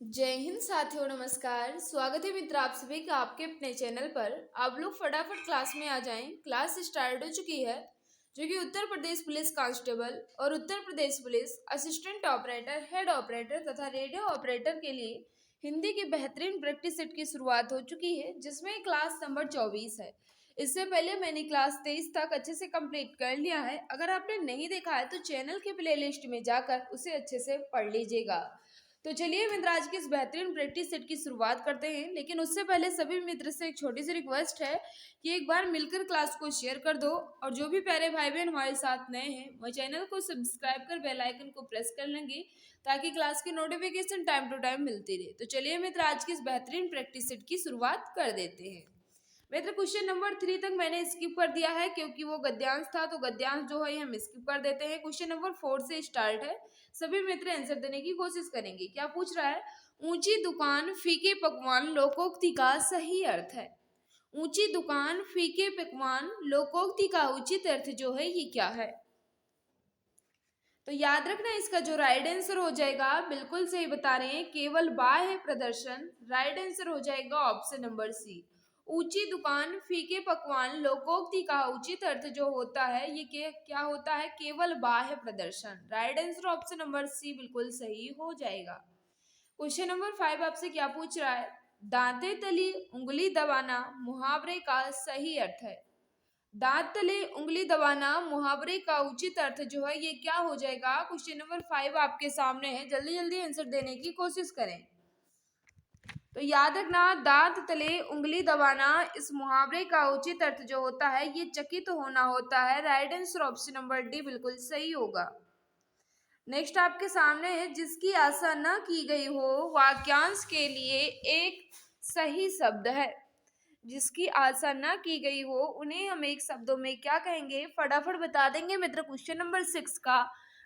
जय हिंद साथियों, नमस्कार। स्वागत है मित्र आप सभी का आपके अपने चैनल पर। आप लोग फटाफट क्लास में आ जाएं। क्लास स्टार्ट हो चुकी है, जो कि उत्तर प्रदेश पुलिस कांस्टेबल और Uttar Pradesh police assistant operator, head operator तथा रेडियो ऑपरेटर के लिए हिंदी की बेहतरीन प्रैक्टिस सेट की शुरुआत हो चुकी है, जिसमें क्लास नंबर 24 है। इससे पहले मैंने क्लास 23 तक अच्छे से कंप्लीट कर लिया है। अगर आपने नहीं देखा है तो चैनल के प्लेलिस्ट में जाकर उसे अच्छे से पढ़ लीजिएगा। तो चलिए मित्र, आज की इस बेहतरीन प्रैक्टिस सेट की शुरुआत करते हैं। लेकिन उससे पहले सभी मित्र से एक छोटी सी रिक्वेस्ट है कि एक बार मिलकर क्लास को शेयर कर दो, और जो भी प्यारे भाई बहन हमारे साथ नए हैं वह चैनल को सब्सक्राइब कर बेल आइकन को प्रेस कर लेंगे, ताकि क्लास की नोटिफिकेशन टाइम टू टाइम मिलती रहे। तो चलिए मित्र, आज की इस बेहतरीन प्रैक्टिस सेट की शुरुआत कर देते हैं। मित्र, क्वेश्चन नंबर 3 तक मैंने स्किप कर दिया है क्योंकि वो गद्यांश था, तो गद्यांश जो है हम स्किप कर देते हैं। क्वेश्चन नंबर 4 से स्टार्ट है। सभी मित्र आंसर देने की कोशिश करेंगे। क्या पूछ रहा है? ऊंची दुकान फीके पकवान लोकोक्ति का सही अर्थ है। ऊंची दुकान फीके पकवान लोकोक्ति का उचित अर्थ जो है ये क्या है? तो याद रखना, इसका जो राइट आंसर हो जाएगा, बिल्कुल सही बता रहे हैं, केवल बाह्य प्रदर्शन। राइट आंसर हो जाएगा ऑप्शन नंबर सी। ऊंची दुकान फीके पकवान लोकोक्ति का उचित अर्थ जो होता है ये क्या होता है? केवल बाह्य प्रदर्शन। Right answer option number C बिल्कुल सही हो जाएगा। क्वेश्चन नंबर 5 आपसे क्या पूछ रहा है? दांते तली उंगली दबाना मुहावरे का सही अर्थ है। दांत तले उंगली दबाना मुहावरे का उचित अर्थ जो है ये क्या हो जाएगा? क्वेश्चन नंबर 5 आपके सामने है, जल्दी जल्दी आंसर देने की कोशिश करें। तो याद रखना, दांत तले उंगली दबाना इस मुहावरे का उचित अर्थ जो होता है ये चकित होना होता है। Right answer option number D बिल्कुल सही होगा। नेक्स्ट आपके सामने है, जिसकी आशा न की गई हो वाक्यांश के लिए एक सही शब्द है। जिसकी आशा न की गई हो उन्हें हम एक शब्दों में क्या कहेंगे? फटाफट बता देंगे मित्र। क्वेश्चन नंबर 6 का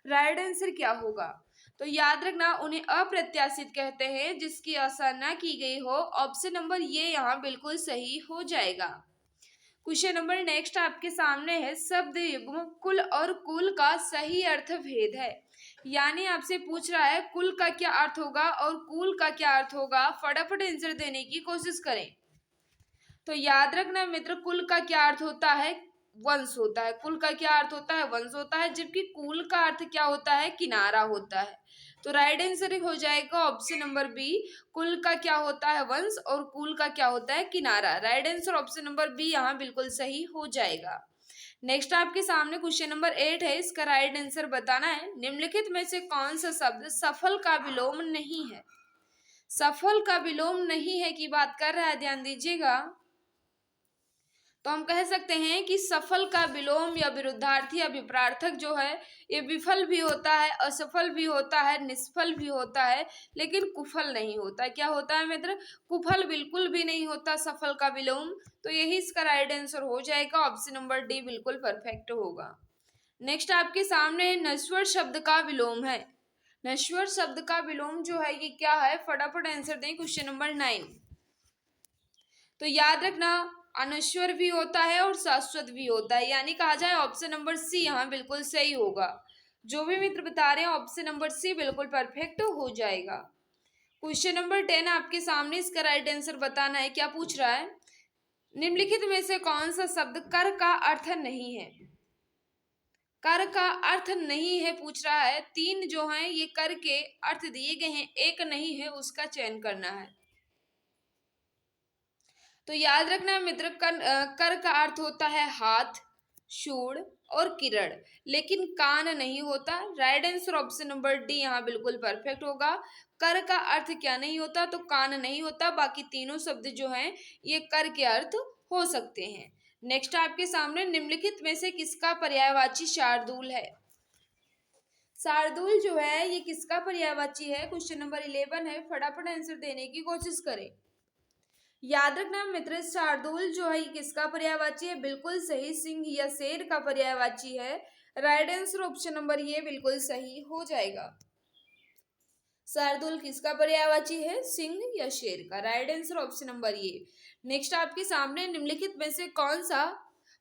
राइट आंसर क्या होगा? तो याद रखना, उन्हें अप्रत्याशित कहते हैं, जिसकी आशा न की गई हो। ऑप्शन नंबर ये यहाँ बिल्कुल सही हो जाएगा। क्वेश्चन नंबर नेक्स्ट आपके सामने है, शब्द युग्म कुल और कुल का सही अर्थ भेद है। यानी आपसे पूछ रहा है कुल का क्या अर्थ होगा और कुल का क्या अर्थ होगा। फटाफट आंसर देने की कोशिश करें। तो याद रखना मित्र, कुल का क्या अर्थ होता है? वंश होता है। कुल का क्या अर्थ होता है? वंश होता है। जबकि कुल का अर्थ क्या होता है? किनारा होता है। तो राइट आंसर हो जाएगा ऑप्शन नंबर बी। कुल का क्या होता है? वंश, और कुल का क्या होता है? किनारा। Right answer option number B यहाँ बिल्कुल सही हो जाएगा। नेक्स्ट आपके सामने क्वेश्चन नंबर 8 है। इसका राइट आंसर बताना है, निम्नलिखित में से कौन सा शब्द सफल का विलोम नहीं है? सफल का विलोम नहीं है की बात कर रहा है, ध्यान दीजिएगा। तो हम कह सकते हैं कि सफल का विलोम या विरुद्धार्थी या विपरार्थक जो है ये विफल भी होता है, असफल भी होता है, निष्फल भी होता है, लेकिन कुफल नहीं होता। क्या होता है मित्र? कुफल बिल्कुल भी नहीं होता सफल का विलोम। तो यही इसका राइट आंसर हो जाएगा। ऑप्शन नंबर डी बिल्कुल परफेक्ट होगा। नेक्स्ट आपके सामने नश्वर शब्द का विलोम है। नश्वर शब्द का विलोम जो है ये क्या है? फटाफट आंसर दें। Question number 9। तो याद रखना, अनश्वर भी होता है और शाश्वत भी होता है। यानी कहा जाए ऑप्शन नंबर सी यहाँ बिल्कुल सही होगा। जो भी मित्र बता रहे हैं ऑप्शन नंबर सी बिल्कुल परफेक्ट हो जाएगा। क्वेश्चन नंबर 10 आपके सामने, इसका राइट आंसर बताना है। क्या पूछ रहा है? निम्नलिखित में से कौन सा शब्द कर का अर्थ नहीं है? कर का अर्थ नहीं है पूछ रहा है। 3 जो हैं ये कर के अर्थ दिए गए हैं, एक नहीं है, उसका चयन करना है। तो याद रखना मित्र, कर का अर्थ होता है हाथ, शूल और किरण, लेकिन कान नहीं होता। Right answer option number D यहाँ बिल्कुल परफेक्ट होगा। कर का अर्थ क्या नहीं होता? तो कान नहीं होता। बाकी तीनों शब्द जो हैं ये कर के अर्थ हो सकते हैं। नेक्स्ट आपके सामने, निम्नलिखित में से किसका पर्यायवाची शार्दूल है? शार्दूल जो है ये किसका पर्यायवाची है? क्वेश्चन नंबर 11 है। फटाफट आंसर देने की कोशिश करें। याद रखना मित्र, शार्दूल जो है किसका पर्यायवाची है? बिल्कुल सही, सिंह या शेर का पर्यायवाची है। राइट आंसर ऑप्शन नंबर ये बिल्कुल सही हो जाएगा। शार्दूल किसका पर्यायवाची है? सिंह या शेर का। राइट आंसर ऑप्शन नंबर ये। नेक्स्ट आपके सामने, निम्नलिखित में से कौन सा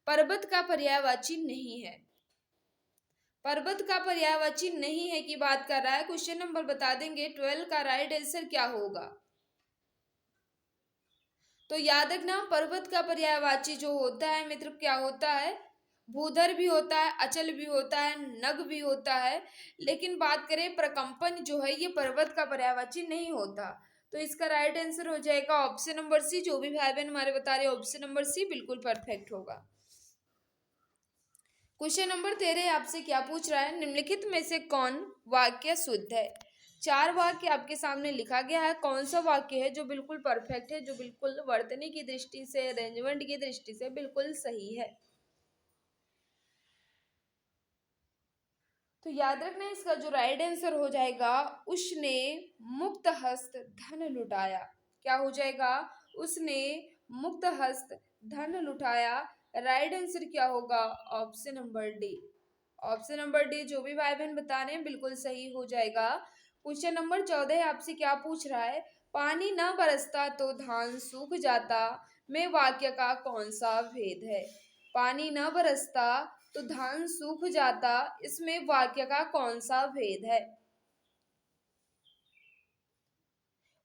पर्वत का पर्यायवाची नहीं है? पर्वत का पर्यायवाची नहीं है की बात कर रहा है। क्वेश्चन नंबर बता देंगे 12 का राइट आंसर क्या होगा। तो याद रखना पर्वत का पर्यायवाची जो होता है मित्र क्या होता है, भूधर भी होता है, अचल भी होता है, नग भी होता है। लेकिन बात करें प्रकंपन जो है ये पर्वत का पर्यायवाची नहीं होता। तो इसका राइट आंसर हो जाएगा ऑप्शन नंबर सी। जो भी भाई बहन हमारे बता रहे ऑप्शन नंबर सी बिल्कुल परफेक्ट होगा। क्वेश्चन नंबर 13 आपसे क्या पूछ रहा है, निम्नलिखित में से कौन वाक्य शुद्ध है। 4 वाक्य आपके सामने लिखा गया है, कौन सा वाक्य है जो बिल्कुल परफेक्ट है, जो बिल्कुल वर्तनी की दृष्टि से, अरेंजमेंट की दृष्टि से बिल्कुल सही है। तो याद रखना इसका जो राइट आंसर हो जाएगा, उसने मुक्त हस्त धन लुटाया। क्या हो जाएगा, उसने मुक्त हस्त धन लुटाया। राइट आंसर क्या होगा, option number D. Option number D जो भी भाई बहन बता रहे हैं बिल्कुल सही हो जाएगा। क्वेश्चन नंबर 14 आपसे क्या पूछ रहा है, पानी न बरसता तो धान सूख जाता में वाक्य का कौन सा भेद है। पानी न बरसता तो धान सूख जाता, इसमें वाक्य का कौन सा भेद है।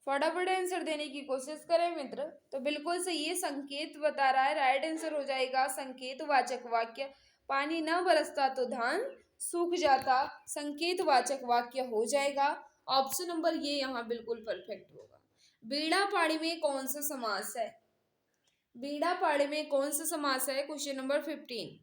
फटाफट आंसर देने की कोशिश करें मित्र। तो बिल्कुल सही है, संकेत बता रहा है। राइट आंसर हो जाएगा संकेत वाचक वाक्य। पानी न बरसता तो धान सूख जाता, संकेत वाचक वाक्य हो जाएगा। ऑप्शन नंबर ये यहाँ बिल्कुल परफेक्ट होगा। बीड़ा पाड़ी में कौन सा समास है। बीड़ा पाड़ी में कौन सा समास है, क्वेश्चन नंबर 15।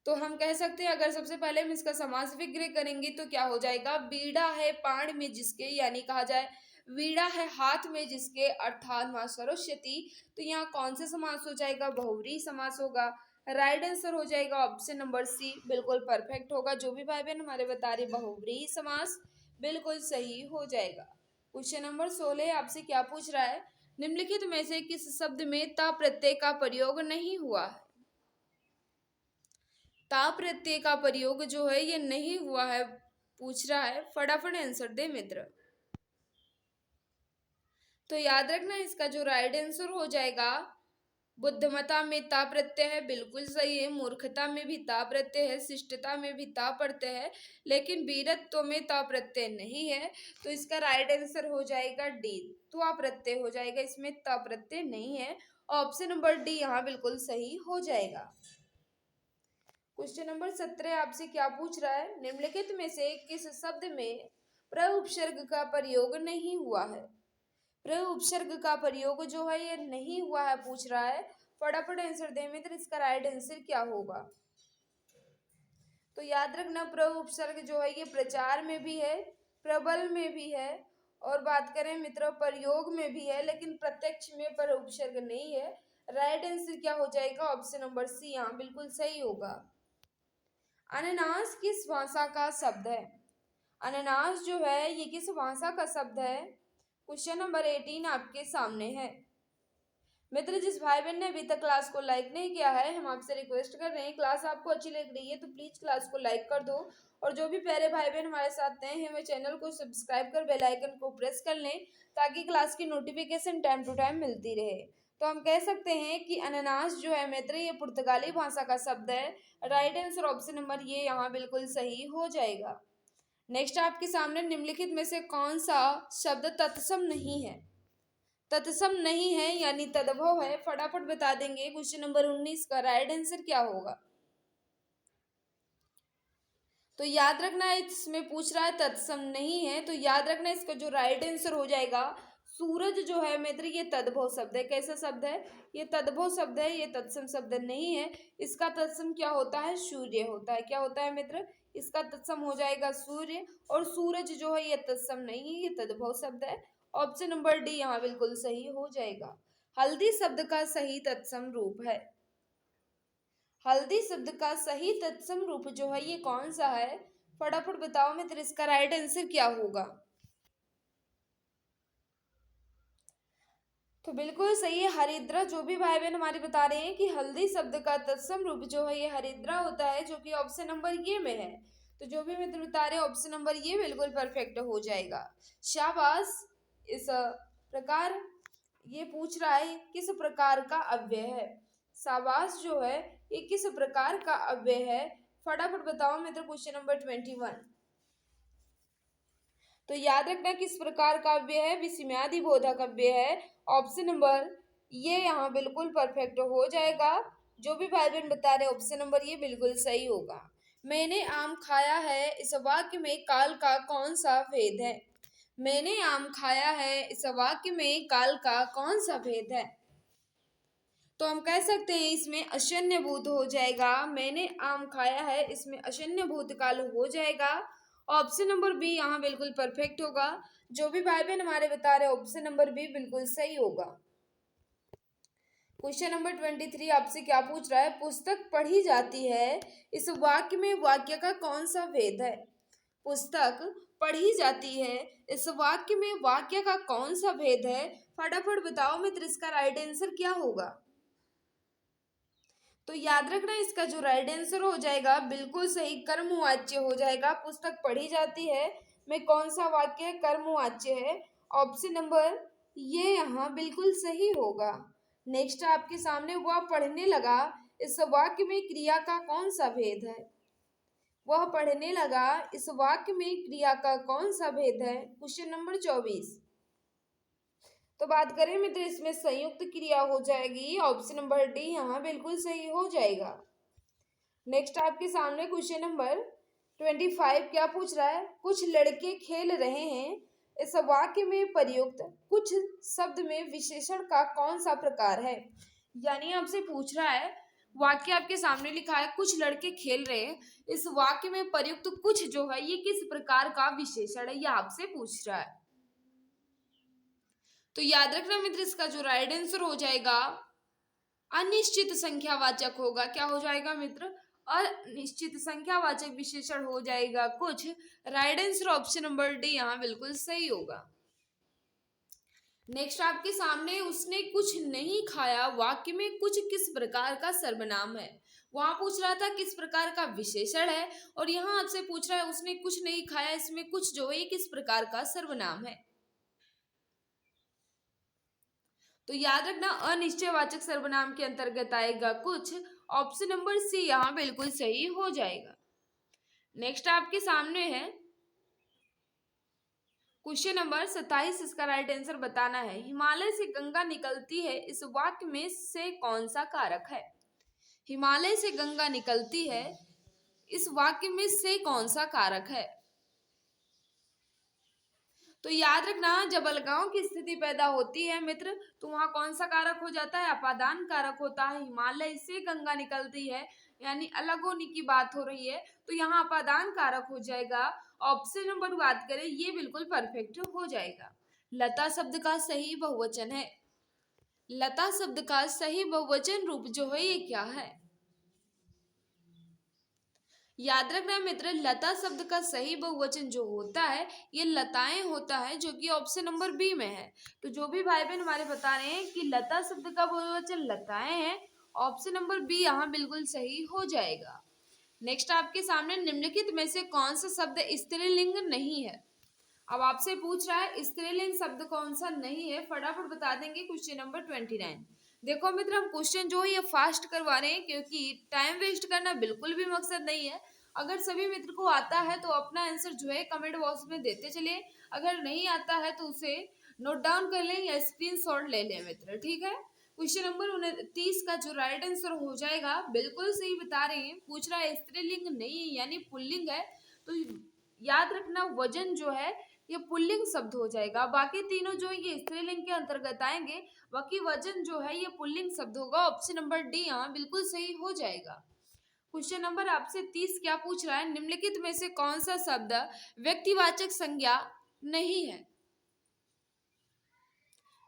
तो हम कह सकते हैं अगर सबसे पहले हम इसका समास विग्रह करेंगे तो क्या हो जाएगा, बीड़ा है पाण में जिसके, यानी कहा जाए वीड़ा है हाथ में जिसके, अर्थात मां सरस्वती। तो यहाँ कौन सा समास हो जाएगा, बहुव्रीहि समास होगा। राइट आंसर हो जाएगा ऑप्शन नंबर सी, बिल्कुल परफेक्ट होगा। जो भी भाई बहन हमारे बता रहे बहुव्रीहि समास बिल्कुल सही हो जाएगा। क्वेश्चन नंबर 16 आपसे क्या पूछ रहा है, निम्नलिखित में से किस शब्द में ता प्रत्यय का प्रयोग नहीं हुआ है। ता प्रत्यय का प्रयोग जो है ये नहीं हुआ है पूछ रहा है। फटाफट आंसर दे मित्र। तो याद रखना इसका जो राइट आंसर हो जाएगा, बुद्धिमता में ता प्रत्यय है, बिल्कुल सही है। मूर्खता में भी ता प्रत्यय है, शिष्टता में भी ता प्रत्यय है, लेकिन वीरत्व में ता प्रत्यय नहीं है। तो इसका राइट आंसर हो जाएगा डी, त्वा प्रत्यय हो जाएगा, इसमें ता प्रत्यय नहीं है। ऑप्शन नंबर डी यहाँ बिल्कुल सही हो जाएगा। क्वेश्चन नंबर 17 आपसे क्या पूछ रहा है, निम्नलिखित में से किस शब्द में प्र उपसर्ग का प्रयोग नहीं हुआ है। प्र उपसर्ग का प्रयोग जो है ये नहीं हुआ है पूछ रहा है। फटाफट आंसर दे मित्र, इसका राइट आंसर क्या होगा। तो याद रखना प्र उपसर्ग जो है ये प्रचार में भी है, प्रबल में भी है, और बात करें मित्र प्रयोग में भी है, लेकिन प्रत्यक्ष में पर उपसर्ग नहीं है। राइट आंसर क्या हो जाएगा, ऑप्शन नंबर सी यहाँ बिल्कुल सही होगा। अनानास किस भाषा का शब्द है। अनानास जो है ये किस भाषा का शब्द है। क्वेश्चन नंबर 18 आपके सामने है। मित्र जिस भाई बहन ने अभी तक क्लास को लाइक नहीं किया है, हम आपसे रिक्वेस्ट कर रहे हैं, क्लास आपको अच्छी लग रही है तो प्लीज क्लास को लाइक कर दो, और जो भी प्यारे भाई बहन हमारे साथ नए हैं वे चैनल को सब्सक्राइब कर बेल आइकन को प्रेस कर लें ताकि क्लास की नोटिफिकेशन टाइम टू टाइम मिलती रहे। तो हम कह सकते हैं कि अनानास जो है मित्र ये पुर्तगाली भाषा का शब्द है। राइट आंसर ऑप्शन नंबर ये यहाँ बिल्कुल सही हो जाएगा। नेक्स्ट आपके सामने निम्नलिखित में से कौन सा शब्द तत्सम नहीं है। तत्सम नहीं है यानी तद्भव है। फटाफट बता देंगे। क्वेश्चन नंबर 19 का राइट आंसर क्या होगा। तो याद रखना इसमें पूछ रहा है तत्सम नहीं है, तो याद रखना इसका जो राइट आंसर हो जाएगा सूरज जो है मित्र ये तद्भव शब्द है। कैसा शब्द है, ये तद्भव शब्द है, ये तत्सम शब्द नहीं है। इसका तत्सम क्या होता है, सूर्य होता है। क्या होता है मित्र, इसका तत्सम हो जाएगा सूर्य, और सूरज जो है ये तत्सम नहीं है, ये तद्भव शब्द है। ऑप्शन नंबर डी यहाँ बिल्कुल सही हो जाएगा। हल्दी शब्द का सही तत्सम रूप है। हल्दी शब्द का सही तत्सम रूप जो है ये कौन सा है, फटाफट बताओ मित्र, इसका राइट आंसर क्या होगा। तो बिल्कुल सही है हरिद्रा। जो भी भाई बहन हमारे बता रहे हैं कि हल्दी शब्द का तत्सम रूप जो है ये हरिद्रा होता है, जो कि ऑप्शन नंबर ये में है। तो जो भी मित्र बता रहे हैं ऑप्शन नंबर ये बिल्कुल परफेक्ट हो जाएगा। शाबाश। इस प्रकार ये पूछ रहा है किस प्रकार का अव्यय है। शाबाश जो है ये किस प्रकार का अव्यय है। फटाफट बताओ मित्र क्वेश्चन नंबर 21। तो याद रखना किस प्रकार काव्य है, विस्मयादि बोधा काव्य है। ऑप्शन नंबर ये यहाँ बिल्कुल परफेक्ट हो जाएगा। जो भी भाई बहन बता रहे ऑप्शन नंबर ये बिल्कुल सही होगा। मैंने आम खाया है, इस वाक्य में काल का कौन सा भेद है? मैंने आम खाया है, इस वाक्य में काल का कौन सा भेद है? तो हम कह सकते हैं इसमें अशन्य भूत हो जाएगा। मैंने आम खाया है, इसमें अशन्य भूत काल हो जाएगा। ऑप्शन नंबर बी यहाँ बिल्कुल परफेक्ट होगा। जो भी भाई बहन हमारे बता रहे ऑप्शन नंबर बी बिल्कुल सही होगा। क्वेश्चन नंबर 23 आपसे क्या पूछ रहा है? पुस्तक पढ़ी जाती है, इस वाक्य में वाक्य का कौन सा भेद है? पुस्तक पढ़ी जाती है, इस वाक्य में वाक्य का कौन सा भेद है? फटाफट बताओ मित्र, इसका राइट आंसर क्या होगा? तो याद रखना इसका जो राइट आंसर हो जाएगा बिल्कुल सही कर्मवाच्य हो जाएगा। पुस्तक पढ़ी जाती है में कौन सा वाक्य कर्मवाच्य है? ऑप्शन नंबर ये यहाँ बिल्कुल सही होगा। नेक्स्ट आपके सामने वह पढ़ने लगा, इस वाक्य में क्रिया का कौन सा भेद है? वह पढ़ने लगा, इस वाक्य में क्रिया का कौन सा भेद है? Question number 24। तो बात करें मित्र इसमें संयुक्त क्रिया हो जाएगी। ऑप्शन नंबर डी यहाँ बिल्कुल सही हो जाएगा। नेक्स्ट आपके सामने क्वेश्चन नंबर 25 क्या पूछ रहा है? कुछ लड़के खेल रहे हैं, इस वाक्य में प्रयुक्त कुछ शब्द में विशेषण का कौन सा प्रकार है? यानी आपसे पूछ रहा है, वाक्य आपके सामने लिखा है कुछ लड़के खेल रहे हैं, इस वाक्य में प्रयुक्त कुछ जो है ये किस प्रकार का विशेषण है, यह आपसे पूछ रहा है। तो याद रखना मित्र इसका जो राइट आंसर हो जाएगा अनिश्चित संख्यावाचक होगा। क्या हो जाएगा मित्र? अनिश्चित संख्यावाचक विशेषण हो जाएगा कुछ। Right answer option number D यहाँ बिल्कुल सही होगा। नेक्स्ट आपके सामने उसने कुछ नहीं खाया, वाक्य में कुछ किस प्रकार का सर्वनाम है? वहां पूछ रहा था किस प्रकार का विशेषण है, और यहाँ आपसे पूछ रहा है उसने कुछ नहीं खाया, इसमें कुछ जो है किस प्रकार का सर्वनाम है? तो याद रखना अनिश्चयवाचक सर्वनाम के अंतर्गत आएगा कुछ। ऑप्शन नंबर सी यहाँ बिल्कुल सही हो जाएगा। नेक्स्ट आपके सामने है क्वेश्चन नंबर 27, इसका राइट आंसर बताना है। हिमालय से गंगा निकलती है, इस वाक्य में से कौन सा कारक है? हिमालय से गंगा निकलती है, इस वाक्य में से कौन सा कारक है? तो याद रखना जब अलगाव की स्थिति पैदा होती है मित्र, तो वहां कौन सा कारक हो जाता है? अपादान कारक होता है। हिमालय से गंगा निकलती है यानी अलग होने की बात हो रही है, तो यहाँ अपादान कारक हो जाएगा। ऑप्शन नंबर बात करें ये बिल्कुल परफेक्ट हो जाएगा। लता शब्द का सही बहुवचन है। लता शब्द का सही बहुवचन रूप जो है ये क्या है? याद रखना मित्र लता शब्द का सही बहुवचन जो होता है ये लताएं होता है, जो कि ऑप्शन नंबर बी में है। तो जो भी भाई बहन हमारे बता रहे हैं कि लता शब्द का बहुवचन लताएं हैं, ऑप्शन नंबर बी यहाँ बिल्कुल सही हो जाएगा। नेक्स्ट आपके सामने निम्नलिखित में से कौन सा शब्द स्त्रीलिंग नहीं है? अब आपसे पूछ रहा है स्त्रीलिंग शब्द कौन सा नहीं है, फटाफट बता देंगे। Question number 29। देखो मित्र हम क्वेश्चन जो है ये फास्ट करवा रहे हैं क्योंकि टाइम वेस्ट करना बिल्कुल भी मकसद नहीं है। अगर सभी मित्र को आता है तो अपना आंसर जो है कमेंट बॉक्स में देते चलिए, अगर नहीं आता है तो उसे नोट डाउन कर लें या स्क्रीनशॉट ले लें मित्र, ठीक है। क्वेश्चन नंबर 29 का जो राइट आंसर हो जाएगा बिल्कुल सही बता रहे हैं। पूछ रहा है स्त्रीलिंग नहीं है यानी पुल्लिंग है, तो याद रखना वजन जो है ये पुल्लिंग शब्द हो जाएगा। बाकी तीनों जो ये स्त्रीलिंग के अंतर्गत आएंगे, बाकी वजन जो है ये पुल्लिंग शब्द होगा। ऑप्शन नंबर डी यहाँ बिल्कुल सही हो जाएगा। क्वेश्चन नंबर आपसे 30 क्या पूछ रहा है? निम्नलिखित में से कौन सा शब्द व्यक्तिवाचक संज्ञा नहीं है?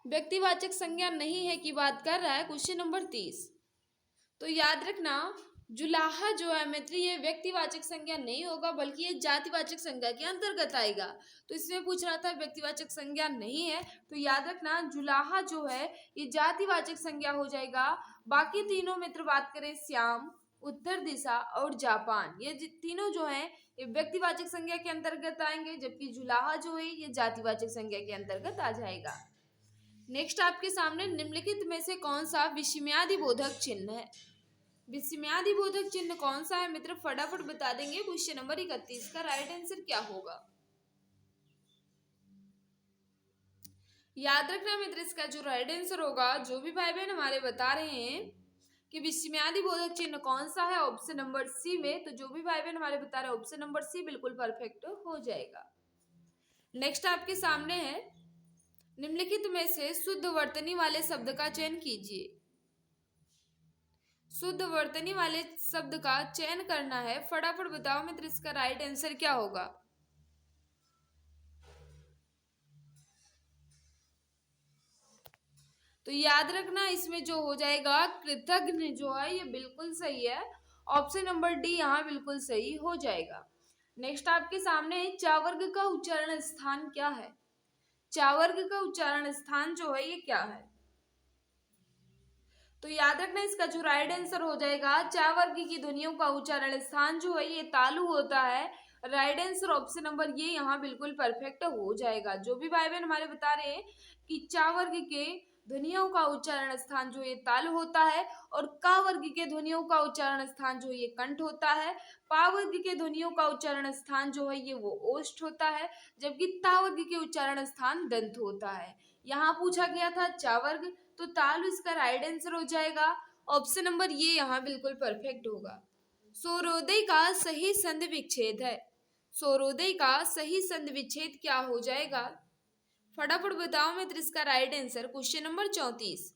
व्यक्तिवाचक संज्ञा नहीं है की बात कर रहा है क्वेश्चन नंबर 30। तो याद रखना जुलाहा जो है मित्र ये व्यक्तिवाचक संज्ञा नहीं होगा, बल्कि ये जातिवाचक संज्ञा के अंतर्गत आएगा। तो इसमें पूछ रहा था व्यक्तिवाचक संज्ञा नहीं है, तो याद रखना जुलाहा जो है ये जातिवाचक संज्ञा हो जाएगा। बाकी तीनों मित्र बात करें श्याम, उत्तर दिशा और जापान, ये तीनों जो है ये व्यक्तिवाचक संज्ञा के अंतर्गत आएंगे, जबकि जुलाहा जो है ये जातिवाचक संज्ञा के अंतर्गत आ जाएगा। नेक्स्ट आपके सामने निम्नलिखित में से कौन सा विस्मयादिबोधक चिन्ह है? विस्मयादिबोधक चिन्ह कौन सा है मित्र, फटाफट बता देंगे। क्वेश्चन नंबर 31 का राइट आंसर क्या होगा? याद रखना मित्र, इसका जो राइट आंसर होगा, जो भी भाई बहन हमारे बता रहे हैं कि विस्मयादिबोधक चिन्ह कौन सा है ऑप्शन नंबर सी में, तो जो भी भाई बहन हमारे बता रहे हैं ऑप्शन नंबर सी बिल्कुल परफेक्ट हो जाएगा। नेक्स्ट आपके सामने है, निम्नलिखित में से शुद्ध वर्तनी वाले शब्द का चयन कीजिए। शुद्ध वर्तनी वाले शब्द का चयन करना है, फटाफट बताओ मित्र, इसका राइट आंसर क्या होगा? तो याद रखना, इसमें जो हो जाएगा कृतज्ञ जो है ये बिल्कुल सही है, ऑप्शन नंबर डी यहाँ बिल्कुल सही हो जाएगा। नेक्स्ट आपके सामने चावर्ग का उच्चारण स्थान क्या है? चावर्ग का उच्चारण स्थान जो है ये क्या है? तो याद रखना, इसका जो राइट आंसर हो जाएगा, चा वर्ग की ध्वनियों का उच्चारण स्थान जो है ये तालु होता है। राइट आंसर ऑप्शन नंबर ये यहाँ बिल्कुल परफेक्ट हो जाएगा। जो भी भाई बहन हमारे बता रहे हैं कि चा वर्ग के ध्वनियों का उच्चारण स्थान जो ये तालु होता है, और का वर्ग के ध्वनियों का उच्चारण स्थान जो ये कंठ होता है, पा वर्ग के ध्वनियों का उच्चारण स्थान जो है ये वो ओष्ठ होता है, जबकि ता वर्ग के उच्चारण स्थान दंत होता है। यहाँ पूछा गया था चा वर्ग, तो तालु इसका राइट आंसर हो जाएगा, ऑप्शन नंबर ये यहाँ बिल्कुल परफेक्ट होगा। सूर्योदय का सही संधि विच्छेद है, सूर्योदय का सही संधि विच्छेद क्या हो जाएगा? फटाफट बताओ मित्र, इसका राइट आंसर। Question number 34।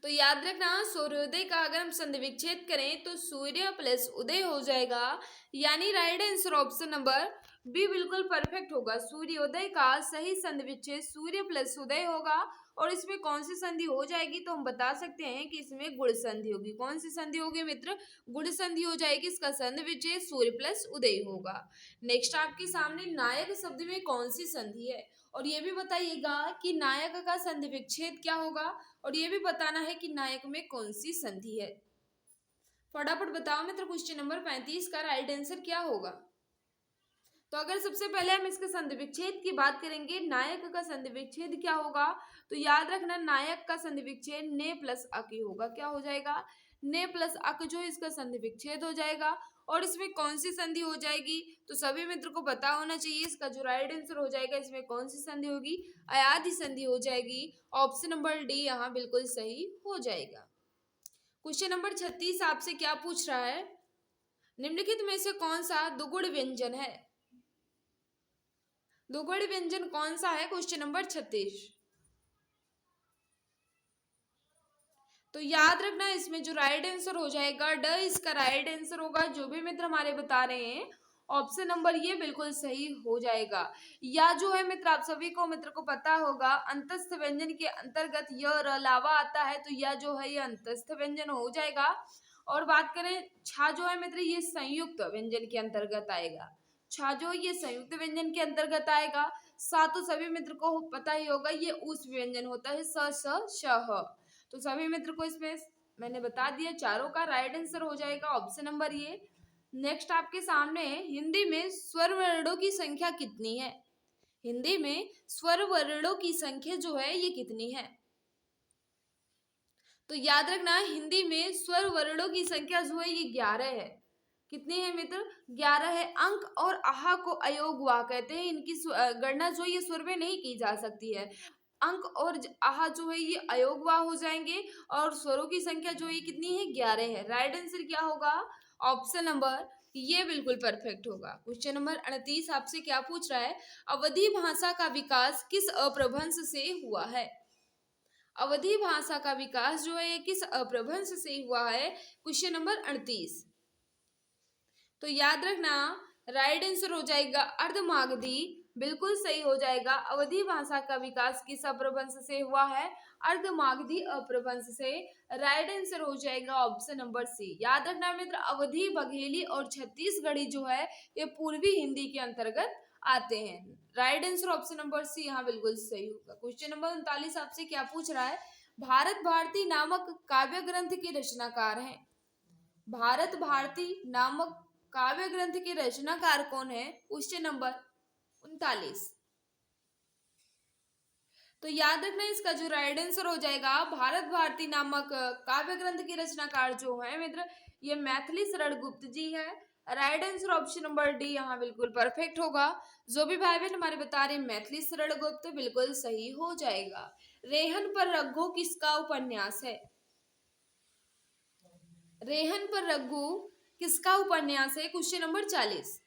तो याद रखना, सूर्योदय का अगर हम संधि विच्छेद करें तो सूर्य प्लस उदय हो जाएगा, यानी right answer option number B बिल्कुल परफेक्ट होगा। सूर्योदय का सही संधि विच्छेद सूर्य प्लस उदय होगा, और इसमें कौन सी संधि हो जाएगी, तो हम बता सकते हैं कि इसमें गुण संधि होगी। कौन सी संधि होगी मित्र? गुण संधि हो जाएगी, इसका संधि विच्छेद सूर्य प्लस उदय होगा। नेक्स्ट आपके सामने नायक शब्द में कौन सी संधि है, और ये भी बताइएगा कि नायक का संधि विच्छेद क्या होगा, और ये भी बताना है कि नायक में कौन सी संधि है। फटाफट बताओ मित्र, क्वेश्चन नंबर 35 का राइट आंसर क्या होगा? तो अगर सबसे पहले हम इसके संधि विच्छेद की बात करेंगे, नायक का संधि विच्छेद क्या होगा, तो याद रखना नायक का संधि विच्छेद ने प्लस अक ही होगा। क्या हो जाएगा? ने प्लस अक जो इसका संधि विच्छेद हो जाएगा। और इसमें कौन सी संधि हो जाएगी, तो सभी मित्र को पता होना चाहिए, इसका जो राइट आंसर हो जाएगा इसमें कौन सी संधि होगी? अयाधि संधि हो जाएगी, ऑप्शन नंबर डी यहाँ बिल्कुल सही हो जाएगा। क्वेश्चन नंबर 36 आपसे क्या पूछ रहा है, निम्नलिखित में से कौन सा दुगुण व्यंजन है? दुगुण व्यंजन कौन सा है? Question number 36। तो याद रखना, इसमें जो राइट आंसर हो जाएगा ड इसका राइट आंसर होगा। जो भी मित्र हमारे बता रहे हैं ऑप्शन नंबर ये बिल्कुल सही हो जाएगा। या जो है मित्र, आप सभी को मित्र को पता होगा अंतस्थ व्यंजन के अंतर्गत य र लावा आता है, तो यह जो है ये अंतस्थ व्यंजन हो जाएगा। और बात करें छा जो है मित्र, ये संयुक्त व्यंजन के अंतर्गत आएगा। छा जो ये संयुक्त व्यंजन के अंतर्गत आएगा। सा तो सभी मित्र को पता ही होगा, ये उस व्यंजन होता है, स स श ह। तो सभी मित्र को इसमें मैंने बता दिया, चारों का राइट आंसर हो जाएगा ऑप्शन नंबर ये। नेक्स्ट आपके सामने हिंदी में स्वर वर्णों की संख्या कितनी है? हिंदी में स्वर वर्णों की संख्या जो है ये कितनी है? तो याद रखना, हिंदी में स्वर वर्णों की संख्या जो है ये 11 है। कितनी है मित्र? 11 है। अंक और आहा को अयोग वा कहते हैं, इनकी गणना जो ये स्वर में नहीं की जा सकती है। अंक और आहा जो है ये अयोग वा हो जाएंगे, और स्वरों की संख्या जो है कितनी है? 11 है। राइट आंसर क्या होगा? ऑप्शन नंबर ये बिल्कुल परफेक्ट होगा। क्वेश्चन नंबर 38 आपसे क्या पूछ रहा है, अवधी भाषा का विकास किस अपभ्रंश से हुआ है? अवधी भाषा का विकास जो है किस अपभ्रंश से हुआ है? Question number 38। तो याद रखना, राइट आंसर हो जाएगा अर्धमागधी, बिल्कुल सही हो जाएगा। अवधी भाषा का विकास किस अपभ्रंश से हुआ है? अर्धमागधी अपभ्रंश से। राइट आंसर हो जाएगा ऑप्शन नंबर सी। याद रखना मित्र, अवधी, बघेली और छत्तीसगढ़ी जो है ये पूर्वी हिंदी के अंतर्गत आते हैं। Right answer option number C यहाँ बिल्कुल सही होगा। क्वेश्चन नंबर 39 आपसे क्या पूछ रहा है, भारत भारती नामक काव्य ग्रंथ के रचनाकार हैं। भारत भारती नामक काव्य ग्रंथ के रचनाकार कौन है? Question number 39। तो याद रखना इसका जो राइट आंसर हो जाएगा भारत भारती नामक काव्य ग्रंथ की रचनाकार जो है मित्र ये मैथिली शरण गुप्त जी है। Right answer option number D यहाँ बिल्कुल परफेक्ट होगा। जो भी भाई बहन हमारे बता रहे हैं मैथिली शरण गुप्त बिल्कुल सही हो जाएगा। रेहन पर रघु किसका उपन्यास है? रेहन पर रघु किसका उपन्यास है? Question number 40।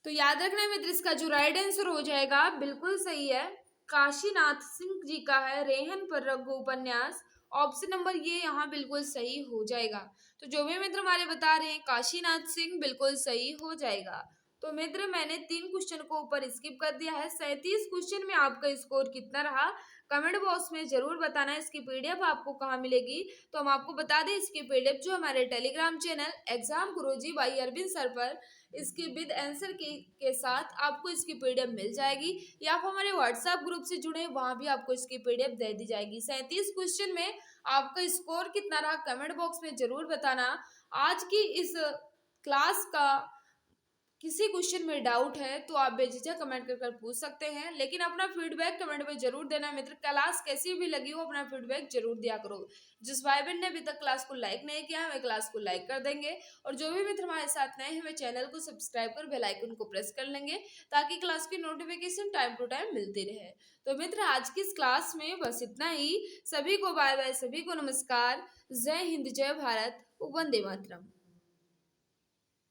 तो याद रखना है मित्र इसका जो राइट आंसर हो जाएगा बिल्कुल सही है काशीनाथ सिंह जी का है रेहन पर रघु उपन्यास। ऑप्शन नंबर ये यहाँ बिल्कुल सही हो जाएगा। तो जो भी मित्र हमारे बता रहे हैं काशीनाथ सिंह बिल्कुल सही हो जाएगा। तो मित्र मैंने 3 क्वेश्चन को ऊपर स्किप कर दिया है। 37 क्वेश्चन में आपका स्कोर कितना रहा कमेंट बॉक्स में जरूर बताना। इसकी पीडीएफ आपको कहाँ मिलेगी? तो हम आपको बता दें इसकी पीडीएफ जो हमारे Telegram channel exam Guruji by Arvind sir पर इसकी विद आंसर के साथ आपको इसकी पीडीएफ मिल जाएगी, या आप हमारे व्हाट्सएप ग्रुप से जुड़े वहां भी आपको इसकी पीडीएफ दे दी जाएगी। 37 क्वेश्चन में आपका स्कोर कितना रहा कमेंट बॉक्स में जरूर बताना। आज की इस क्लास का किसी क्वेश्चन में डाउट है तो आप बेझिझक कमेंट कर पूछ सकते हैं, लेकिन अपना फीडबैक कमेंट में जरूर देना मित्र। क्लास कैसी भी लगी हो अपना फीडबैक जरूर दिया करो। जिस भाई बहन ने अभी तक क्लास को लाइक नहीं किया है वे क्लास को लाइक कर देंगे, और जो भी मित्र हमारे साथ नए हैं वे चैनल को सब्सक्राइब कर बेल आइकन को प्रेस कर लेंगे ताकि क्लास की नोटिफिकेशन टाइम टू टाइम मिलती रहे। तो मित्र आज की इस क्लास में बस इतना ही। सभी को बाय बाय, सभी को नमस्कार। जय हिंद, जय भारत, वंदे मातरम।